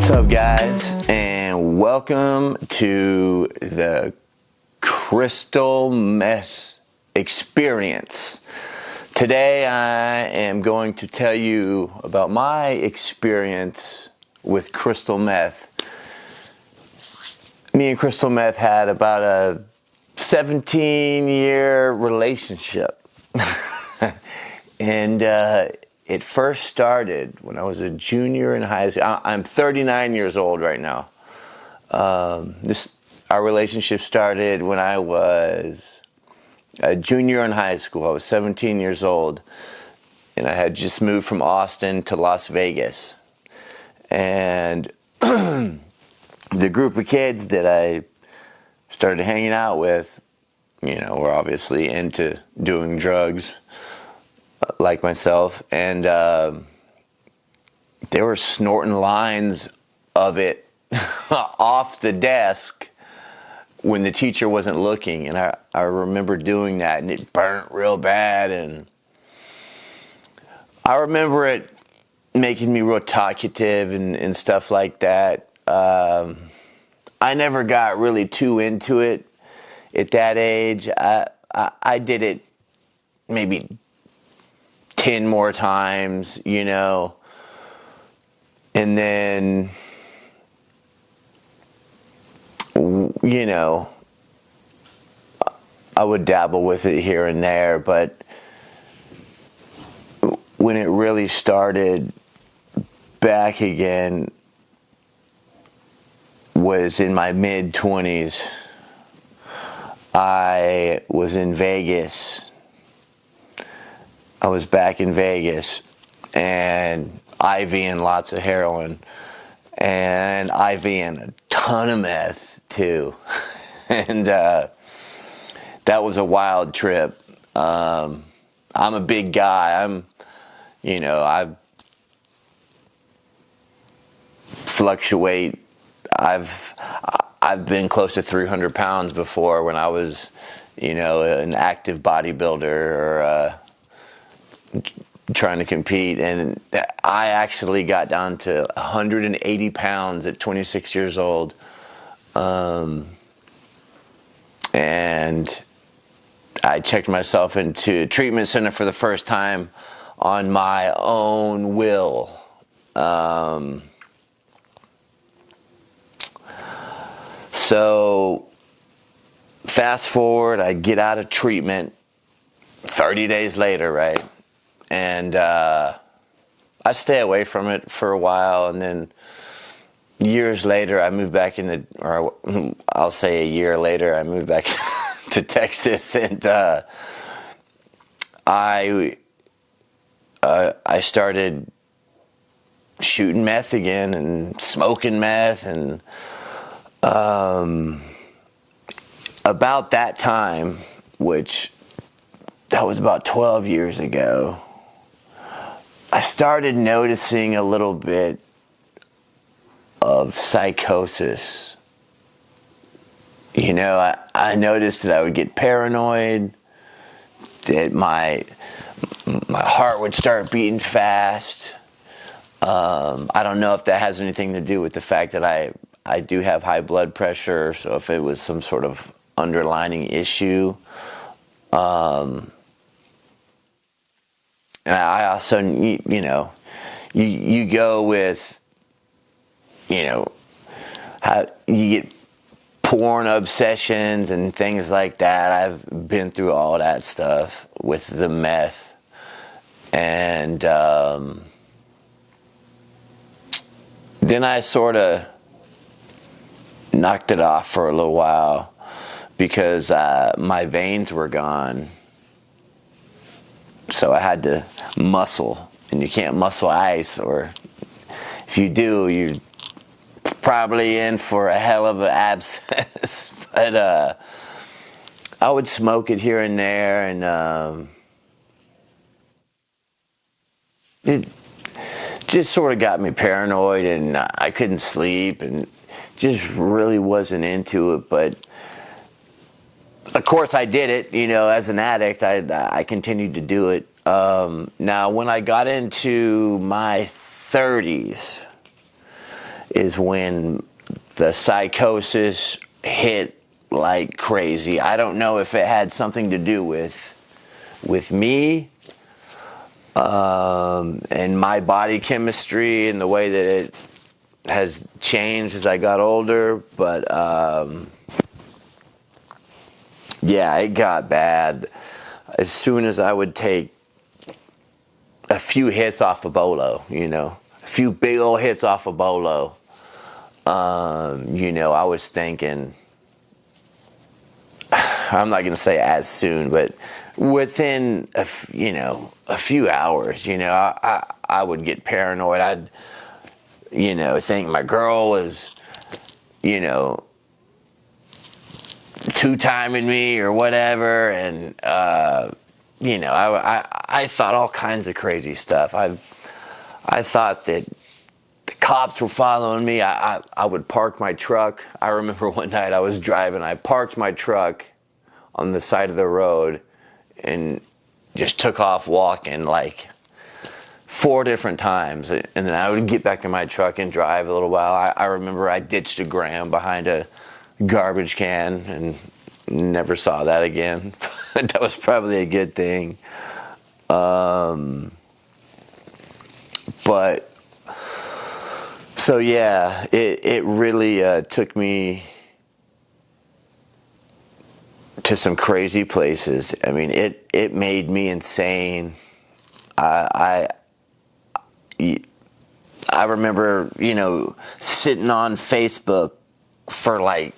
What's up, guys, and welcome to the Crystal Meth Experience. Today I am going to tell you about my experience with crystal meth. Me and crystal meth had about a 17-year relationship. And it first started when I was a junior in high school. I'm 39 years old right now. Our relationship started when I was a junior in high school. I was 17 years old, and I had just moved from Austin to Las Vegas. And the group of kids that I started hanging out with, were obviously into doing drugs, like myself, and they were snorting lines of it off the desk when the teacher wasn't looking. And I remember doing that, and it burnt real bad, and I remember it making me real talkative and stuff like that. I never got really too into it at that age. I did it maybe 10 more times, and then, I would dabble with it here and there, but when it really started back again was in my mid-20s. I was in Vegas. I was back in Vegas, and IVing lots of heroin, and IVing a ton of meth too. And that was a wild trip. I'm a big guy. I fluctuate. I've been close to 300 pounds before when I was, an active bodybuilder or trying to compete, and I actually got down to 180 pounds at 26 years old, and I checked myself into a treatment center for the first time on my own will. So fast forward, I get out of treatment 30 days later, right? And I stay away from it for a while, and then years later I moved back or I'll say a year later I moved back to Texas, and I started shooting meth again and smoking meth, and about that time, which that was about 12 years ago, I started noticing a little bit of psychosis. I noticed that I would get paranoid, that my heart would start beating fast. I don't know if that has anything to do with the fact that I do have high blood pressure, so if it was some sort of underlying issue. And I also, you go with, how you get porn obsessions and things like that. I've been through all that stuff with the meth. And then I sort of knocked it off for a little while because my veins were gone. So I had to muscle, and you can't muscle ice, or if you do, you're probably in for a hell of an abscess. But I would smoke it here and there, and it just sort of got me paranoid, and I couldn't sleep, and just really wasn't into it. But of course I did it, as an addict. I continued to do it. Now when I got into my 30s, is when the psychosis hit like crazy. I don't know if it had something to do with me and my body chemistry and the way that it has changed as I got older, but yeah, it got bad as soon as I would take a few hits off a bolo, a few big old hits off a bolo. I was thinking, I'm not going to say as soon, but within a few hours, I would get paranoid. I'd, think my girl was, two-timing me or whatever, and I thought all kinds of crazy stuff. I thought that the cops were following me. I would park my truck. I remember one night I was driving. I parked my truck on the side of the road and just took off walking like 4 different times. And then I would get back in my truck and drive a little while. I remember I ditched a gram behind a garbage can and never saw that again. That was probably a good thing. But so yeah, it really took me to some crazy places. I mean, it made me insane. I remember, sitting on Facebook for like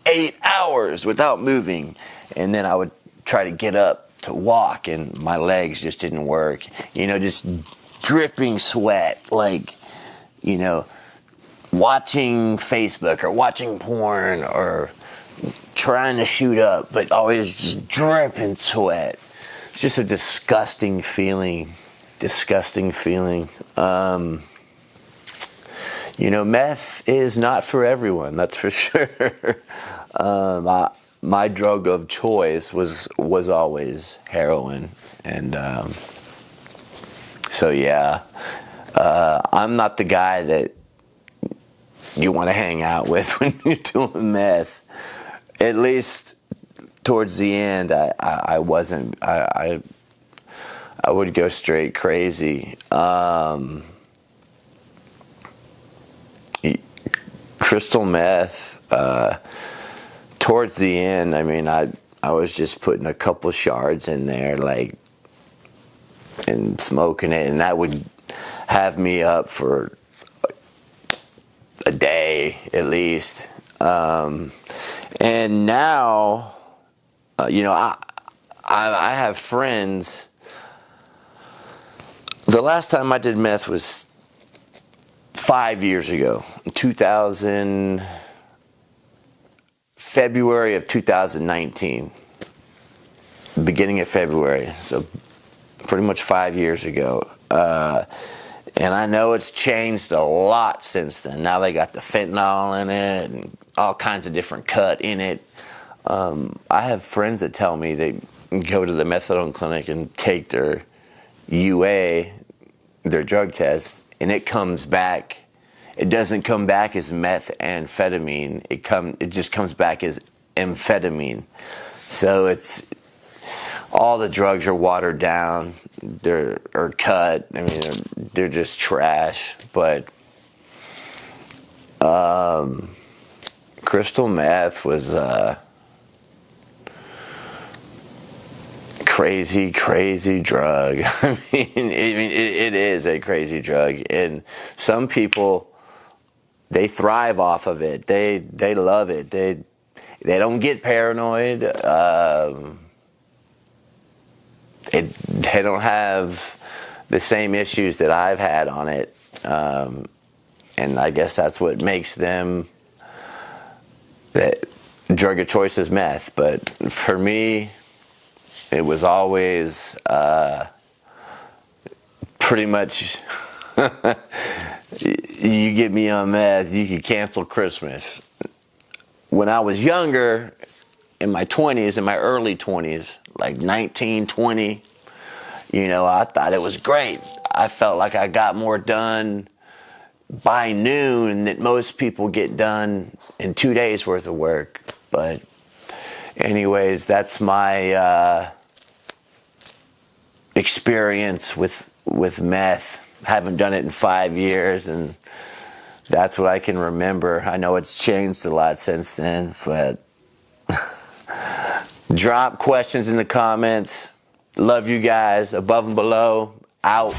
8 hours without moving, and then I would try to get up to walk, and my legs just didn't work. Just dripping sweat, like, watching Facebook or watching porn or trying to shoot up, but always just dripping sweat. It's just a disgusting feeling. Meth is not for everyone, that's for sure. My drug of choice was always heroin, and so yeah, I'm not the guy that you want to hang out with when you're doing meth. At least towards the end, I wasn't. I would go straight crazy. Crystal meth, towards the end, I mean, I was just putting a couple shards in there, like, and smoking it, and that would have me up for a day at least. And now, I have friends. The last time I did meth was 5 years ago, February of 2019, beginning of February, so pretty much 5 years ago. And I know it's changed a lot since then. Now they got the fentanyl in it and all kinds of different cut in it. I have friends that tell me they go to the methadone clinic and take their UA, their drug test, and it comes back. It doesn't come back as methamphetamine. It just comes back as amphetamine. So it's all the drugs are watered down. They're cut. I mean, they're just trash. But crystal meth was crazy drug. I mean, it is a crazy drug, and some people, they thrive off of it. They love it. They don't get paranoid. They don't have the same issues that I've had on it, and I guess that's what makes them the drug of choice is meth. But for me, it was always pretty much you get me on meth, you could cancel Christmas. When I was younger, in my early 20s, like 19, 20, I thought it was great. I felt like I got more done, by noon that most people get done in 2 days worth of work. But anyways, that's my experience with meth. Haven't done it in 5 years, and that's what I can remember. I know it's changed a lot since then, but drop questions in the comments. Love you guys. Above and below. Out.